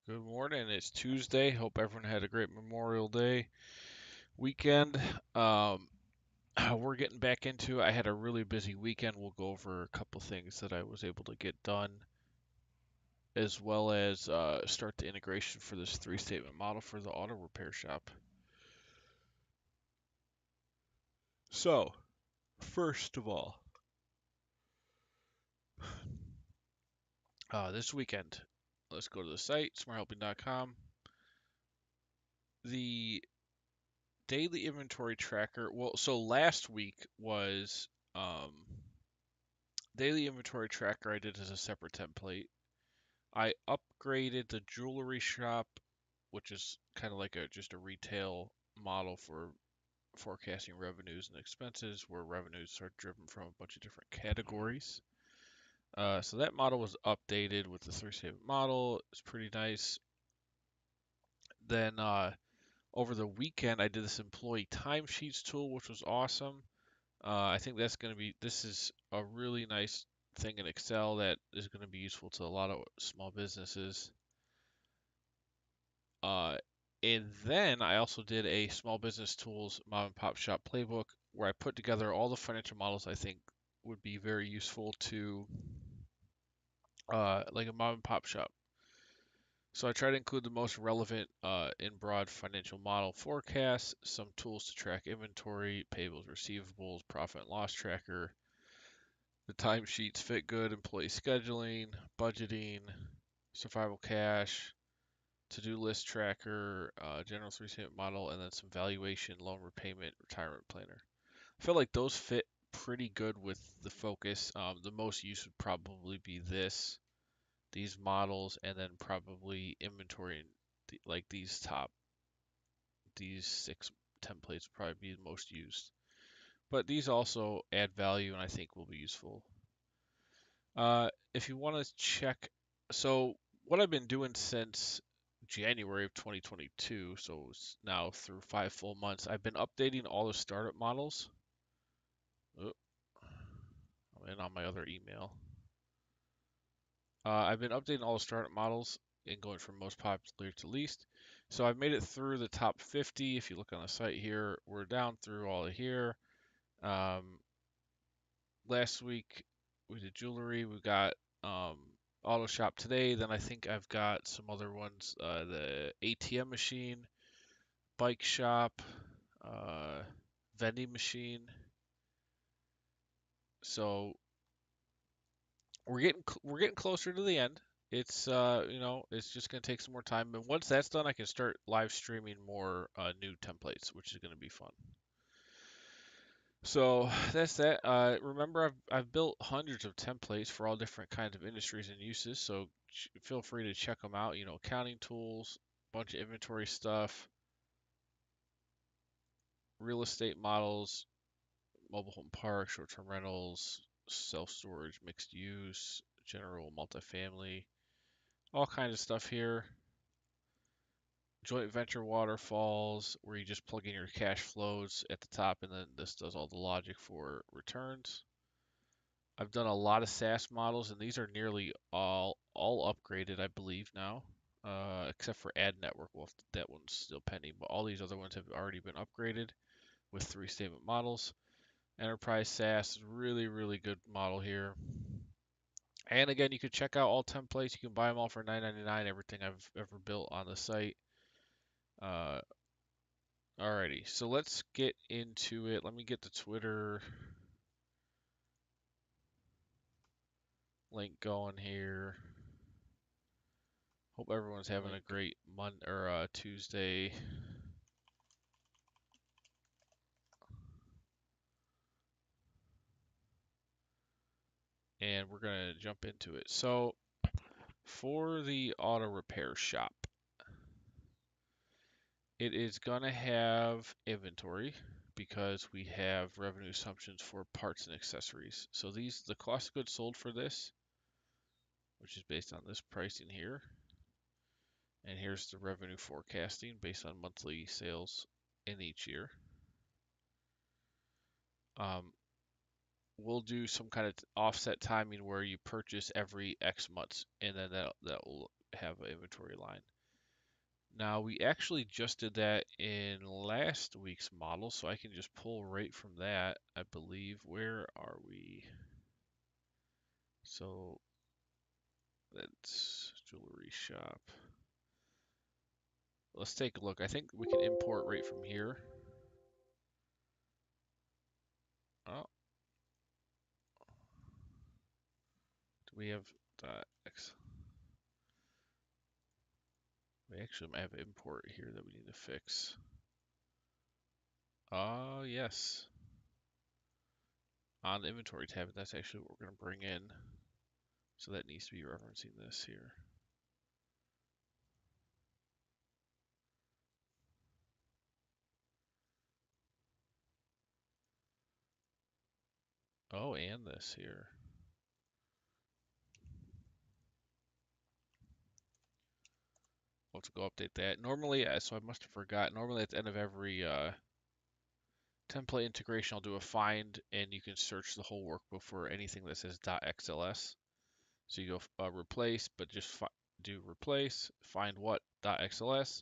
Good morning. It's Tuesday. Hope everyone had a great Memorial Day weekend. Um, we're getting back into. I had a really busy weekend. We'll go over a couple things that I was able to get done, as well as start the integration for this three-statement model for the auto repair shop. So, first of all, this weekend, let's go to the site, smarthelping.com. The daily inventory tracker. Well, so last week was daily inventory tracker I did as a separate template. I upgraded the jewelry shop, which is kind of like just a retail model for forecasting revenues and expenses, where revenues are driven from a bunch of different categories. So that model was updated with the three-statement model. It's pretty nice. Then over the weekend, I did this employee timesheets tool, which was awesome. I think this is a really nice thing in Excel that is going to be useful to a lot of small businesses. Uh, and then I also did a small business tools mom and pop shop playbook where I put together all the financial models I think would be very useful to like a mom and pop shop. So I try to include the most relevant in broad financial model forecasts, some tools to track inventory, payables, receivables, profit and loss tracker. The timesheets fit good, employee scheduling, budgeting, survival cash, to-do list tracker, general three-statement model, and then some valuation, loan repayment, retirement planner. I feel like those fit pretty good with the focus. The most use would probably be these models, and then probably inventory, like these six templates would probably be the most used. But these also add value, and I think will be useful. If you want to check, so what I've been doing since January of 2022, so it's now through 5 full months, I've been updating all the startup models. Oh, I'm in on my other email. I've been updating all the startup models and going from most popular to least. So I've made it through the top 50. If you look on the site here, we're down through all of here. Um, Last week we did jewelry. We got um, auto shop today. Then I think I've got some other ones. The ATM machine, bike shop, uh, vending machine. So we're getting closer to the end. It's it's just gonna take some more time. And once that's done, I can start live streaming more new templates, which is gonna be fun. So that's that. Remember, I've built hundreds of templates for all different kinds of industries and uses. So feel free to check them out. Accounting tools, bunch of inventory stuff, real estate models, mobile home parks, short-term rentals, self-storage, mixed use, general multifamily, all kinds of stuff here. Joint venture waterfalls, where you just plug in your cash flows at the top, and then this does all the logic for returns. I've done a lot of SaaS models, and these are nearly all upgraded, I believe now, except for Ad Network. Well, that one's still pending, but all these other ones have already been upgraded with three-statement models. Enterprise SaaS is really, really good model here. And again, you can check out all templates. You can buy them all for $9.99. Everything I've ever built on the site. Uh, Alrighty, so let's get into it. Let me get the Twitter link going here. Hope everyone's having a great Monday or Tuesday. And we're gonna jump into it. So for the auto repair shop, it is gonna have inventory because we have revenue assumptions for parts and accessories. So the cost of goods sold for this, which is based on this pricing here, and here's the revenue forecasting based on monthly sales in each year. Um, we'll do some kind of offset timing where you purchase every X months, and then that will have an inventory line. Now we actually just did that in last week's model, so I can just pull right from that, I believe. Where are we? So that's jewelry shop. Let's take a look. I think we can import right from here. Oh, do we have .x? We actually might have import here that we need to fix. Yes. On the inventory tab, that's actually what we're going to bring in. So that needs to be referencing this here. Oh, and this here. We'll have to go update that. Normally, so I must have forgot. Normally at the end of every template integration, I'll do a find, and you can search the whole workbook for anything that says .xls. So you go replace, but just do replace, find what .xls,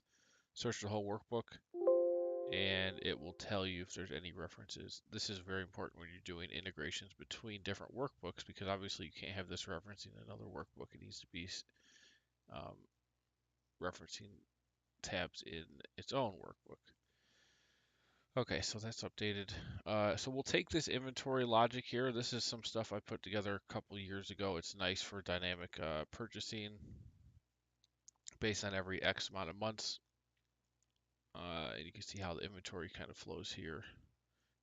search the whole workbook, and it will tell you if there's any references. This is very important when you're doing integrations between different workbooks, because obviously you can't have this referencing another workbook. It needs to be um, referencing tabs in its own workbook. Okay, so that's updated. So we'll take this inventory logic here. This is some stuff I put together a couple years ago. It's nice for dynamic purchasing based on every X amount of months. And you can see how the inventory kind of flows here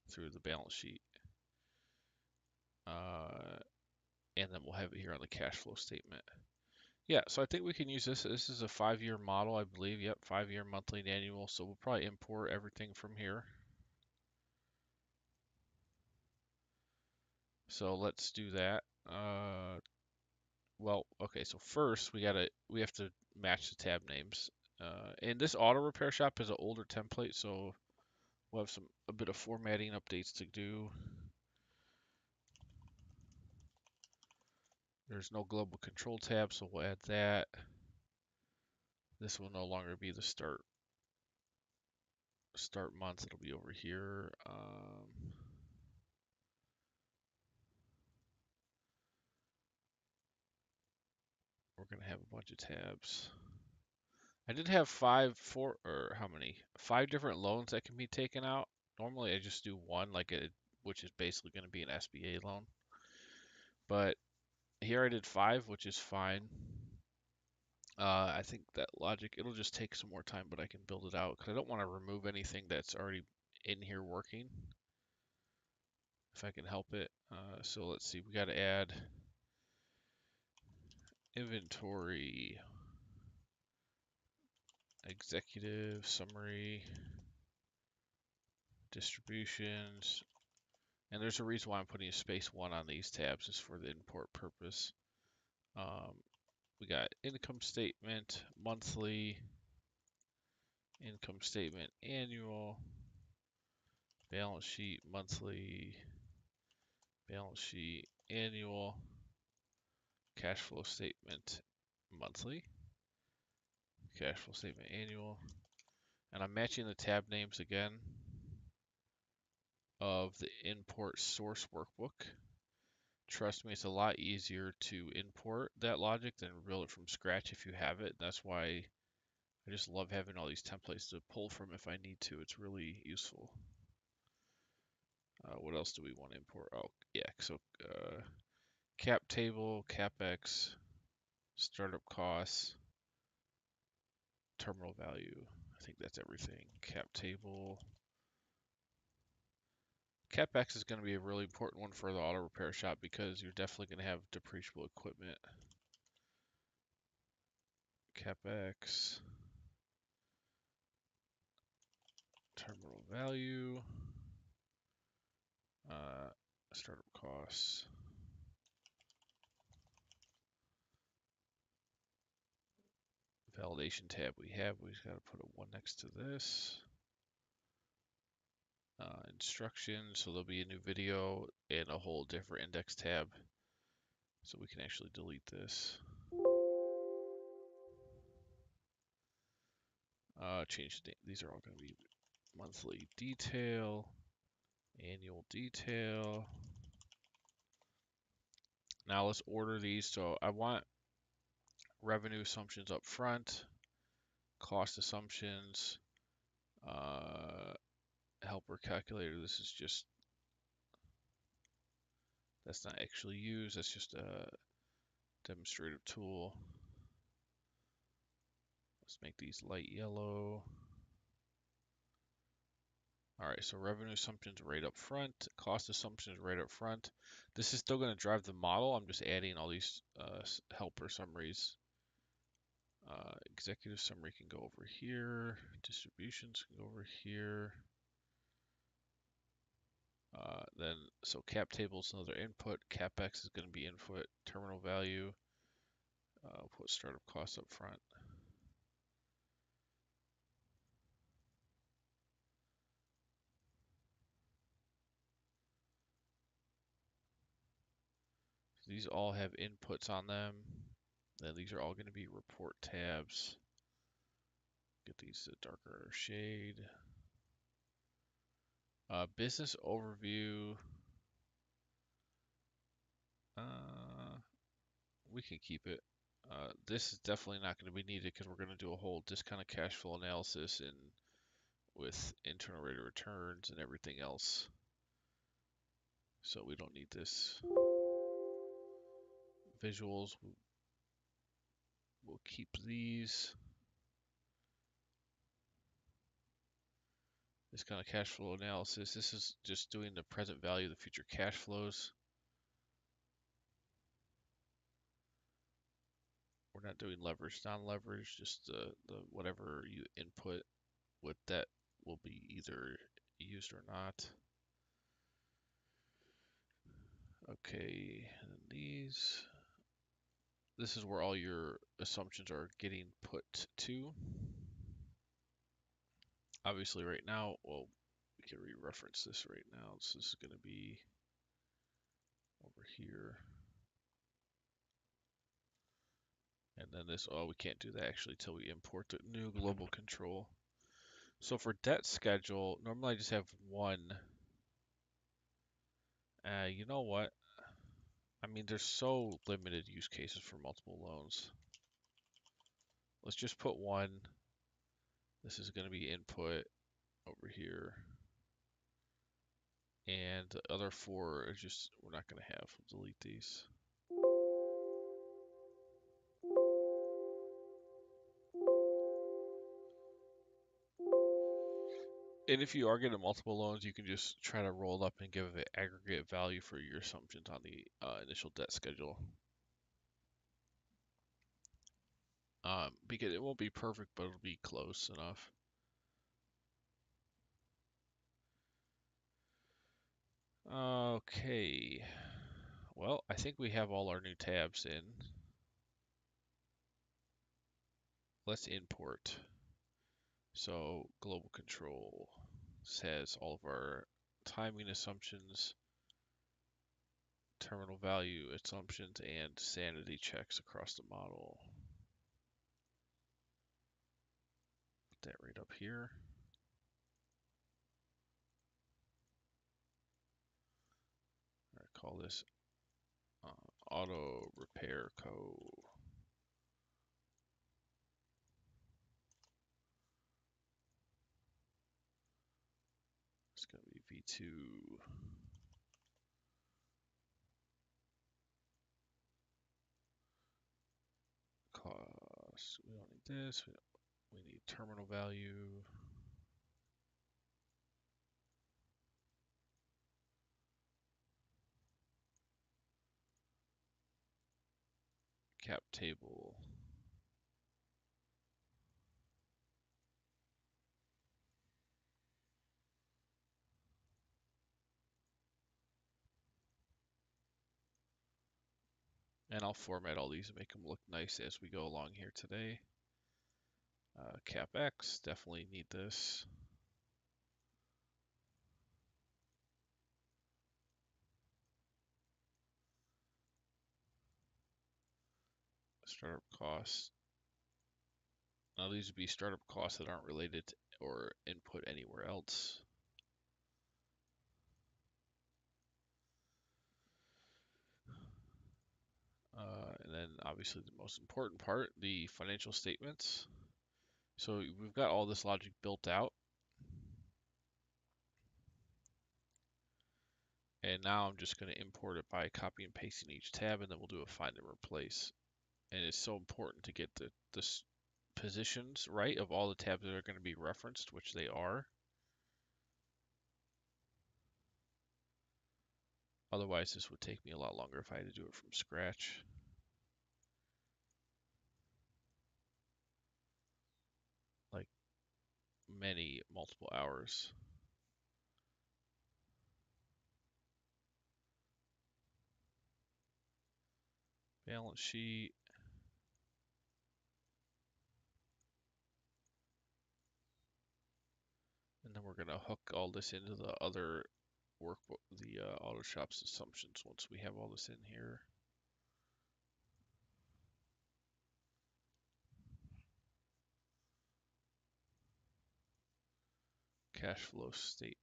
through the balance sheet. And then we'll have it here on the cash flow statement. Yeah, so I think we can use this. This is a 5-year model, I believe. Yep, 5-year monthly and annual. So we'll probably import everything from here. So let's do that. Well, okay, so first we have to match the tab names. And this auto repair shop is an older template, so we'll have a bit of formatting updates to do. There's no global control tab, so we'll add that. This will no longer be the start month. It'll be over here. We're gonna have a bunch of tabs. I did have 5 different loans that can be taken out. Normally I just do one, which is basically going to be an SBA loan. But here I did 5, which is fine. I think that logic, it'll just take some more time, but I can build it out because I don't want to remove anything that's already in here working, if I can help it. So let's see, we got to add inventory, executive, summary, distributions. And there's a reason why I'm putting a space 1 on these tabs, is for the import purpose. We got income statement, monthly, income statement, annual, balance sheet, monthly, balance sheet, annual, cash flow statement, monthly, cash flow statement, annual. And I'm matching the tab names again of the import source workbook. Trust me, it's a lot easier to import that logic than build it from scratch if you have it. That's why I just love having all these templates to pull from if I need to. It's really useful. What else do we want to import? Oh, yeah. So cap table, capex, startup costs, terminal value. I think that's everything. Cap table. CapEx is going to be a really important one for the auto repair shop because you're definitely going to have depreciable equipment. CapEx, terminal value, startup costs, validation tab we just got to put a 1 next to this. Instructions, so there'll be a new video and a whole different index tab, so we can actually delete this. change the, these are all going to be monthly detail, annual detail. Now let's order these. So I want revenue assumptions up front, cost assumptions, helper calculator. This is just, that's not actually used. That's just a demonstrative tool. Let's make these light yellow. All right, so revenue assumptions right up front, cost assumptions right up front. This is still going to drive the model. I'm just adding all these helper summaries. Executive summary can go over here. Distributions can go over here. Then, so cap table is another input. CapEx is going to be input. Terminal value. Put startup costs up front. So these all have inputs on them. Then these are all going to be report tabs. Get these a darker shade. Business overview. We can keep it. This is definitely not going to be needed because we're going to do a whole discounted cash flow analysis and with internal rate of returns and everything else. So we don't need this. Visuals, we'll keep these. Discounted cash flow analysis. This is just doing the present value of the future cash flows. We're not doing leverage, non-leverage, just the whatever you input with that will be either used or not. Okay, and then these. This is where all your assumptions are getting put to. Obviously right now, well, we can re-reference this right now. So this is going to be over here. And then this, oh, we can't do that actually till we import the new global control. So for debt schedule, normally I just have one. You know what? I mean, there's so limited use cases for multiple loans. Let's just put one. This is going to be input over here. And the other four are just, we're not going to have. We'll delete these. And if you are getting multiple loans, you can just try to roll it up and give it aggregate value for your assumptions on the initial debt schedule. Because it won't be perfect, but it'll be close enough. Okay. Well, I think we have all our new tabs in. Let's import. So global control says all of our timing assumptions, terminal value assumptions, and sanity checks across the model. Put that right up here. All right, call this auto repair co. It's going to be V2. Cost. We don't need this. We need terminal value. Cap table. And I'll format all these and make them look nice as we go along here today. CapEx, definitely need this. Startup costs. Now these would be startup costs that aren't related or input anywhere else. And then obviously the most important part, the financial statements. So we've got all this logic built out. And now I'm just going to import it by copy and pasting each tab, and then we'll do a find and replace. And it's so important to get the positions right of all the tabs that are going to be referenced, which they are. Otherwise, this would take me a lot longer if I had to do it from scratch. Like many multiple hours. Balance sheet. And then we're going to hook all this into the other workbook, the auto shops assumptions once we have all this in here. Cash flow statement.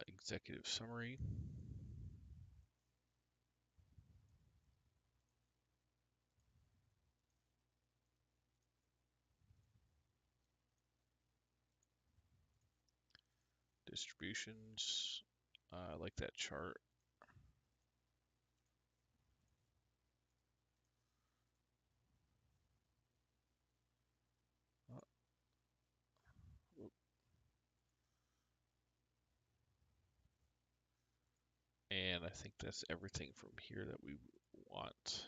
Executive summary. Distributions. I like that chart. And I think that's everything from here that we want.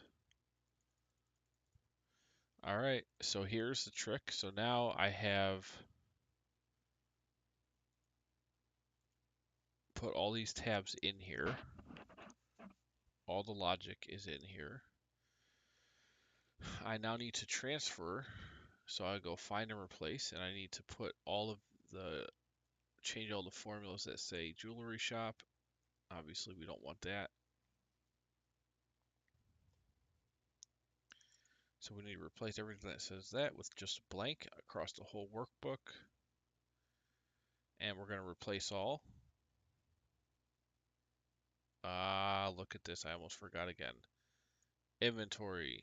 All right, so here's the trick. So now I have put all these tabs in here. All the logic is in here. I now need to transfer. So I go find and replace, and I need to put all of change all the formulas that say jewelry shop. Obviously, we don't want that. So we need to replace everything that says that with just blank across the whole workbook. And we're going to replace all. Look at this. I almost forgot again. Inventory.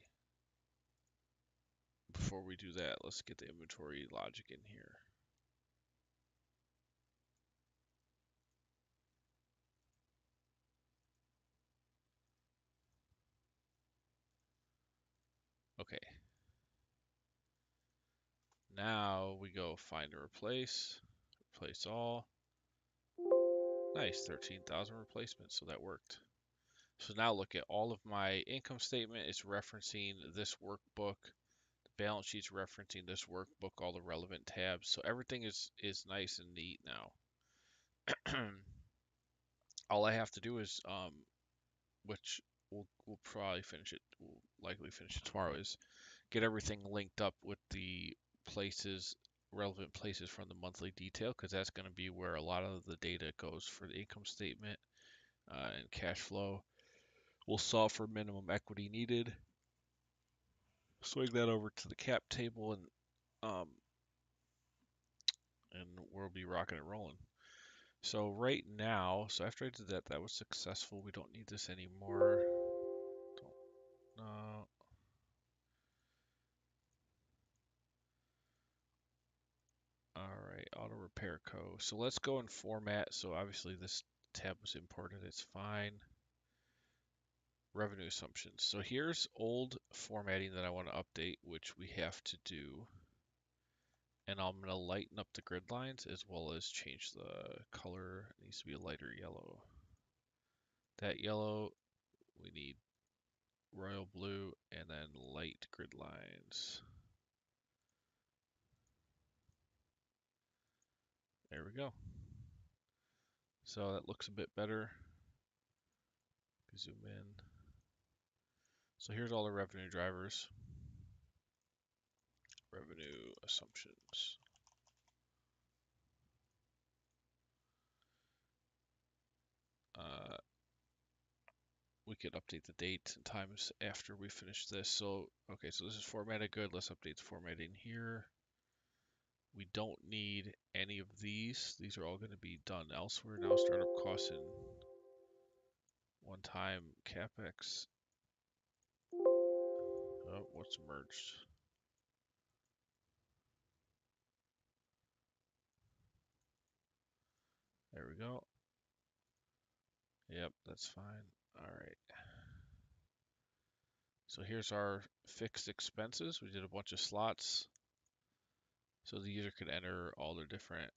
Before we do that, let's get the inventory logic in here. Okay. Now we go find and replace. Replace all. Nice, 13,000 replacements, so that worked. So now look at all of my income statement. It's referencing this workbook. The balance sheet's referencing this workbook, all the relevant tabs. So everything is nice and neat now. All I have to do is, which we'll probably finish it, we'll likely finish it tomorrow, is get everything linked up with the places, relevant places from the monthly detail, because that's going to be where a lot of the data goes for the income statement and cash flow. We'll solve for minimum equity needed. Swing that over to the cap table, and we'll be rocking and rolling. So right now, so after I did that, that was successful. We don't need this anymore. Don't know. All right, auto repair co. So let's go and format. So obviously this tab was imported. It's fine. Revenue assumptions. So here's old formatting that I want to update, which we have to do. And I'm going to lighten up the grid lines as well as change the color. It needs to be a lighter yellow. That yellow, we need royal blue and then light grid lines. There we go. So that looks a bit better. Zoom in. So here's all the revenue drivers. revenue assumptions. We could update the date and times after we finish this. So, okay, so this is formatted good. Let's update the formatting here. We don't need any of these. These are all going to be done elsewhere now. Startup costs and one-time capex. Oh, what's merged? There we go. Yep, that's fine. All right. So here's our fixed expenses. We did a bunch of slots. So the user could enter all their different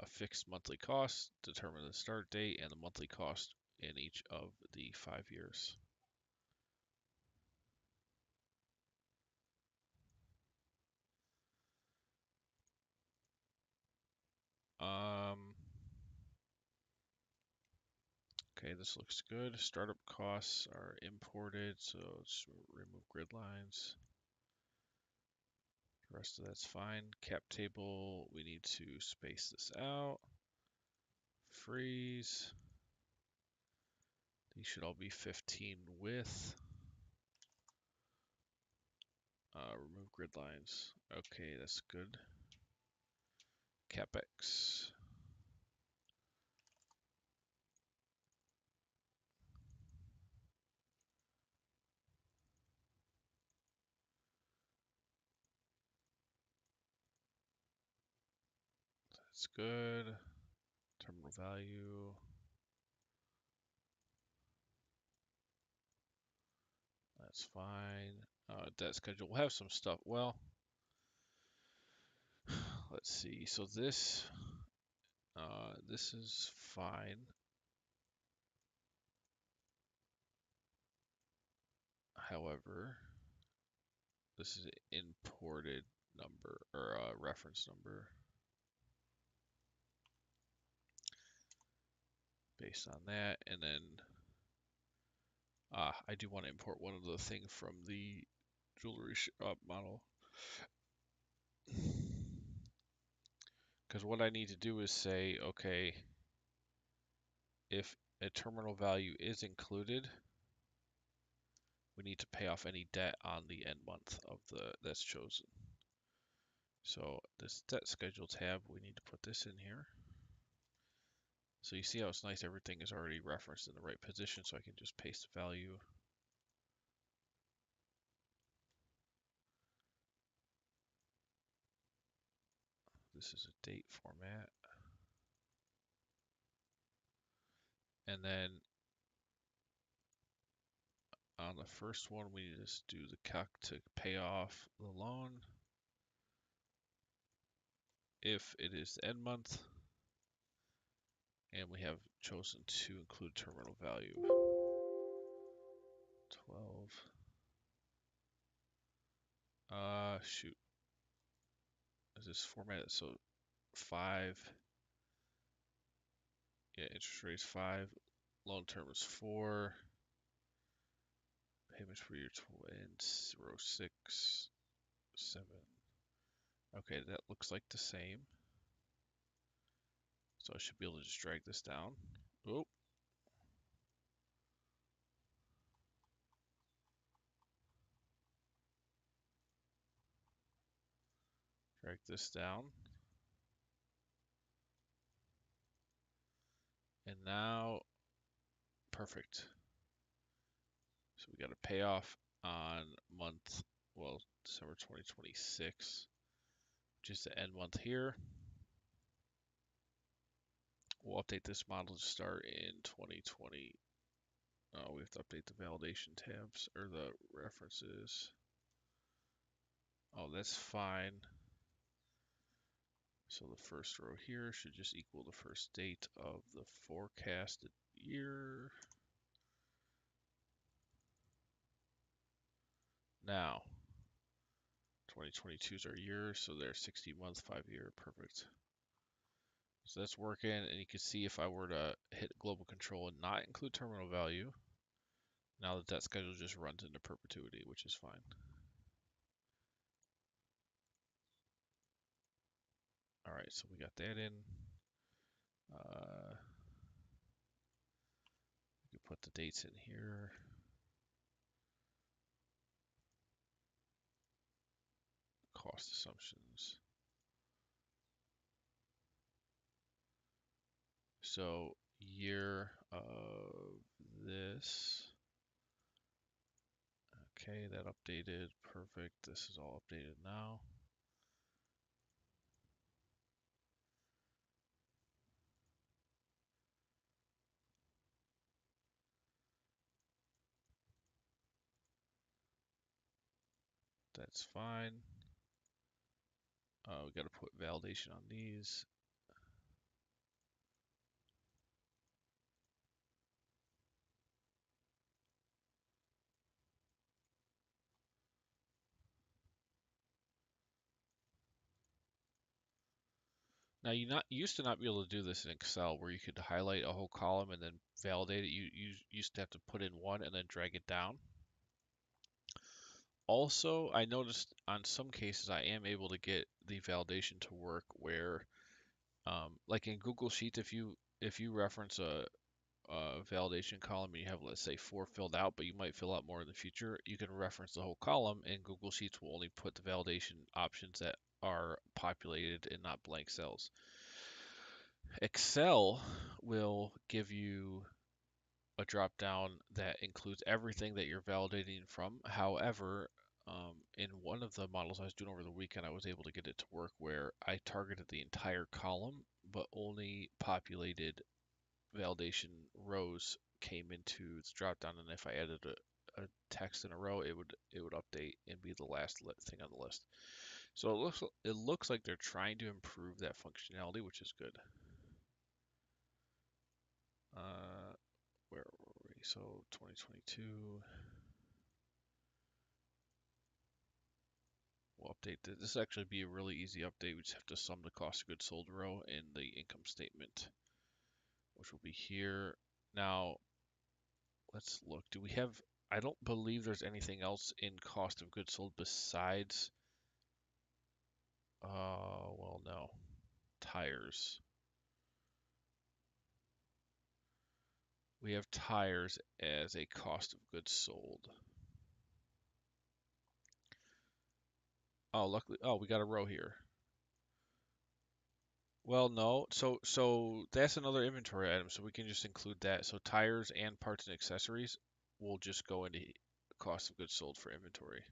fixed monthly costs, determine the start date and the monthly cost in each of the 5 years. Okay, this looks good. Startup costs are imported, so let's remove grid lines. The rest of that's fine. Cap table, we need to space this out. Freeze. These should all be 15 width. Remove grid lines. Okay, that's good. CapEx. That's good. Terminal value. That's fine. Debt schedule. We'll have some stuff. Well, let's see. So this is fine. However, this is an imported number or a reference number based on that. And then I do want to import one of the things from the jewelry shop model. Because what I need to do is say, okay, if a terminal value is included, we need to pay off any debt on the end month of that's chosen. So this debt schedule tab, we need to put this in here. So you see how it's nice, everything is already referenced in the right position, so I can just paste the value. This is a date format. And then on the first one, we just do the calc to pay off the loan. If it is the end month, and we have chosen to include terminal value 12. Shoot. Is this formatted? So 5. Yeah, interest rate is 5. Loan term is 4. Payments for year 06, 7. Okay, that looks like the same. So I should be able to just drag this down. Oh. Drag this down. And now, perfect. So we got a payoff on month, well, December 2026, which is the end month here. We'll update this model to start in 2020. We have to update the validation tabs or the references. Oh, that's fine. So the first row here should just equal the first date of the forecasted year. Now, 2022 is our year, so they're 60-month, 5-year, perfect. So that's working, and you can see if I were to hit global control and not include terminal value, now that schedule just runs into perpetuity, which is fine. All right, so we got that in. Uh, we can put the dates in here. Cost assumptions. So year of this. Okay, that updated. Perfect. This is all updated now. That's fine. We got to put validation on these. Now you not used to not be able to do this in Excel where you could highlight a whole column and then validate it. You used to have to put in one and then drag it down. Also, I noticed on some cases I am able to get the validation to work where, like in Google Sheets, if you reference a validation column and you have, let's say, 4 filled out, but you might fill out more in the future, you can reference the whole column, and Google Sheets will only put the validation options that are populated and not blank cells. Excel will give you a drop down that includes everything that you're validating from. However, in one of the models I was doing over the weekend, I was able to get it to work where I targeted the entire column, but only populated validation rows came into the drop down, and if I added a text in a row, it would update and be the last thing on the list. So it looks like they're trying to improve that functionality, which is good. Uh, where were we? So 2022. We'll update this. This will actually be a really easy update. We just have to sum the cost of goods sold row in the income statement, which will be here. Now, let's look. Do we have, I don't believe there's anything else in cost of goods sold besides, well, no, tires. We have tires as a cost of goods sold. Oh, luckily, oh, we got a row here. Well, no. So that's another inventory item, so we can just include that. So tires and parts and accessories will just go into cost of goods sold for inventory,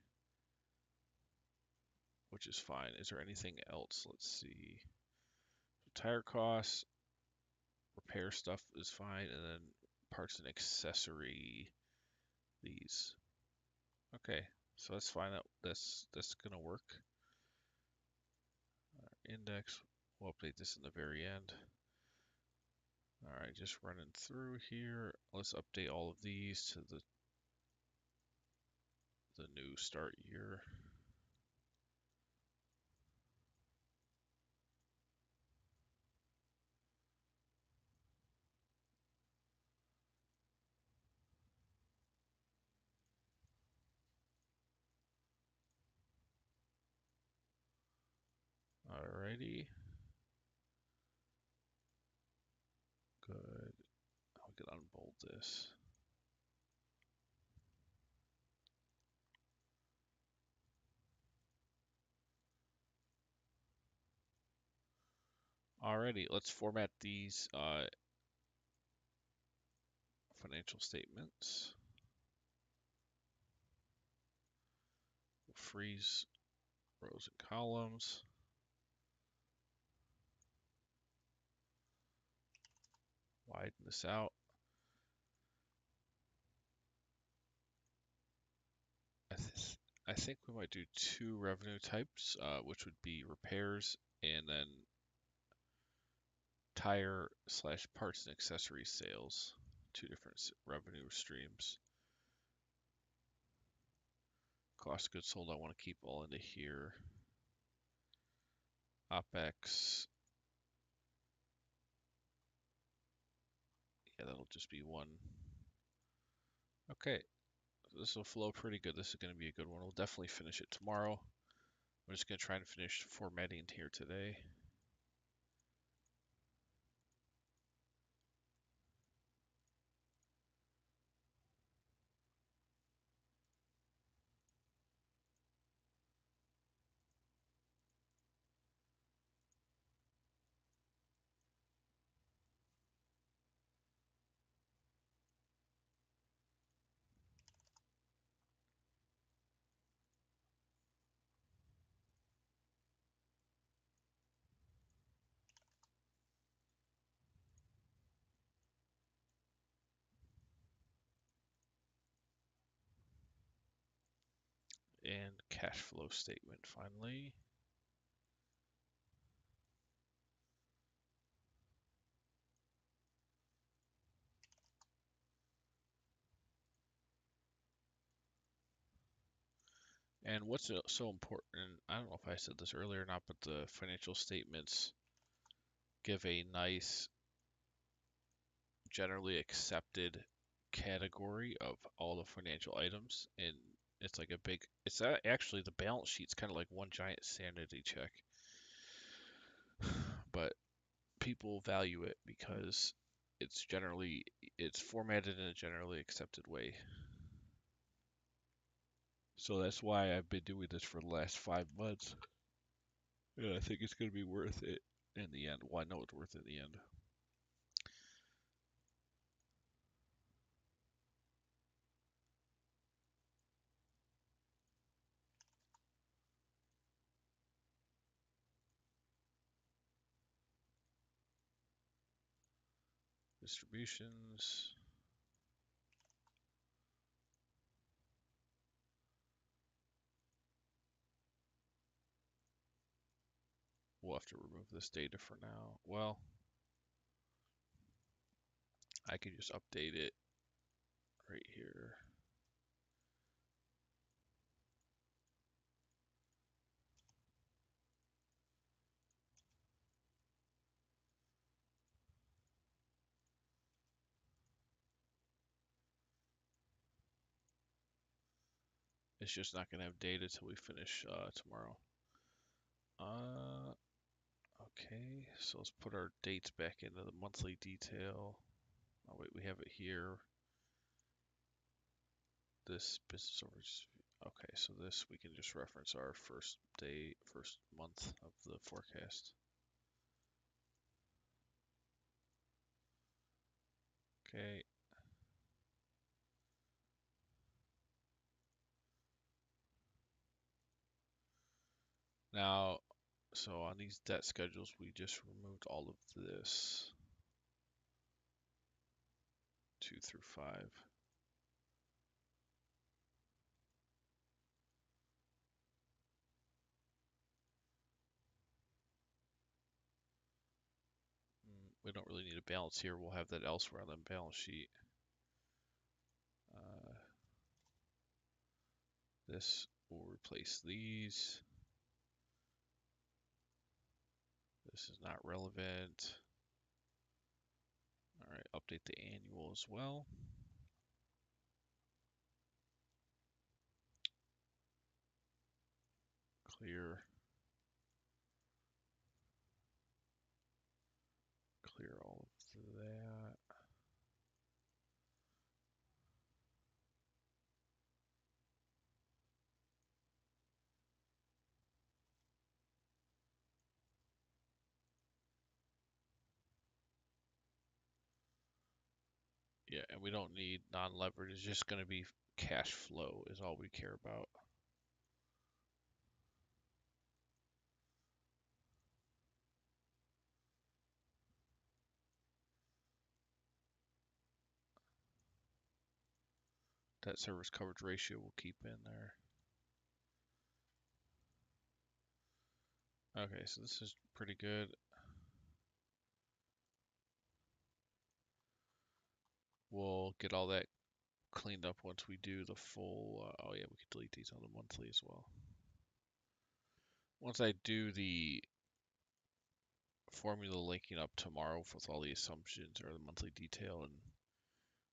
which is fine. Is there anything else? Let's see. Tire costs, repair stuff is fine, and then parts and accessory these. Okay, so that's fine. That's gonna work. Index. We'll update this in the very end. All right, just running through here. Let's update all of these to the new start year. Alrighty, good. We can unbold this. Alrighty, let's format these financial statements. Freeze rows and columns. Widen this out. I think we might do two revenue types, which would be repairs and then tire slash parts and accessory sales. Two different revenue streams. Cost of goods sold, I want to keep all into here. OpEx, yeah, that'll just be one. Okay, this will flow pretty good. This is going to be a good one. We'll definitely finish it tomorrow. I'm just going to try and finish formatting here today. cash flow statement finally. And what's so important, I don't know if I said this earlier or not, but the financial statements give a nice, generally accepted category of all the financial items. And it's like a big, actually the balance sheet's kind of like one giant sanity check. But people value it because it's formatted in a generally accepted way. So that's why I've been doing this for the last 5 months. And I think it's going to be worth it in the end. Well, I know it's worth it in the end. Distributions. We'll have to remove this data for now. Well, I can just update it right here. It's just not going to have data till we finish tomorrow. Okay, so let's put our dates back into the monthly detail. Oh wait, we have it here. This business overview. Okay, so this we can just reference our first month of the forecast. Okay. Now, so on these debt schedules, we just removed all of this, 2 through 5. We don't really need a balance here. We'll have that elsewhere on the balance sheet. This will replace these. This is not relevant. All right, update the annual as well. Clear. Clear all of that. Yeah, and we don't need non-levered. It's just going to be cash flow is all we care about. Debt service coverage ratio we'll keep in there. Okay, so this is pretty good. We'll get all that cleaned up once we do the full, oh yeah, we can delete these on the monthly as well. Once I do the formula linking up tomorrow with all the assumptions or the monthly detail, and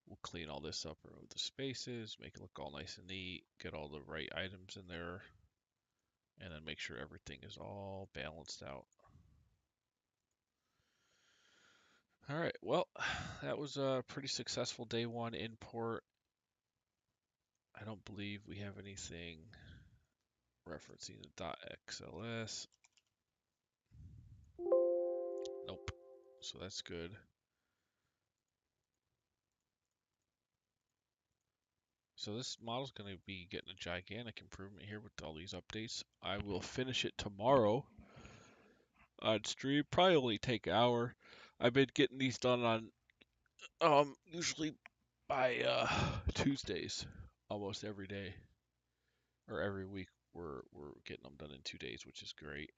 we'll clean all this up, remove the spaces, make it look all nice and neat, get all the right items in there, and then make sure everything is all balanced out. All right, well, that was a pretty successful day one import. I don't believe we have anything referencing the .xls. Nope. So that's good. So this model is going to be getting a gigantic improvement here with all these updates. I will finish it tomorrow on stream. Probably only take an hour. I've been getting these done on usually by Tuesdays, almost every day or every week. we're getting them done in 2 days, which is great.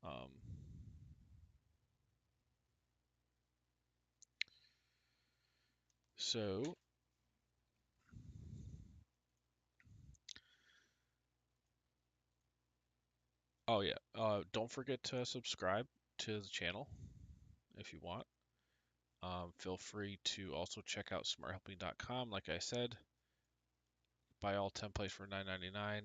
Um, so, oh yeah, don't forget to subscribe to the channel if you want. Feel free to also check out smarthelping.com. Like I said, buy all templates for $9.99.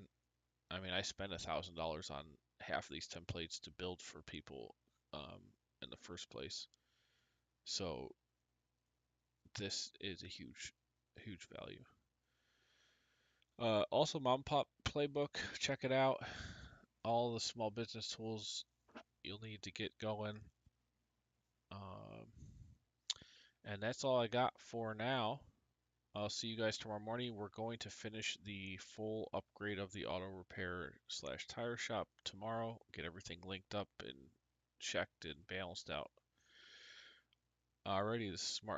I mean, I spent $1,000 on half of these templates to build for people in the first place. So this is a huge value. Also, Mom and Pop Playbook, check it out. All the small business tools you'll need to get going. Um, and that's all I got for now. I'll see you guys tomorrow morning. We're going to finish the full upgrade of the auto repair slash tire shop tomorrow. Get everything linked up and checked and balanced out. Alrighty, this is Smart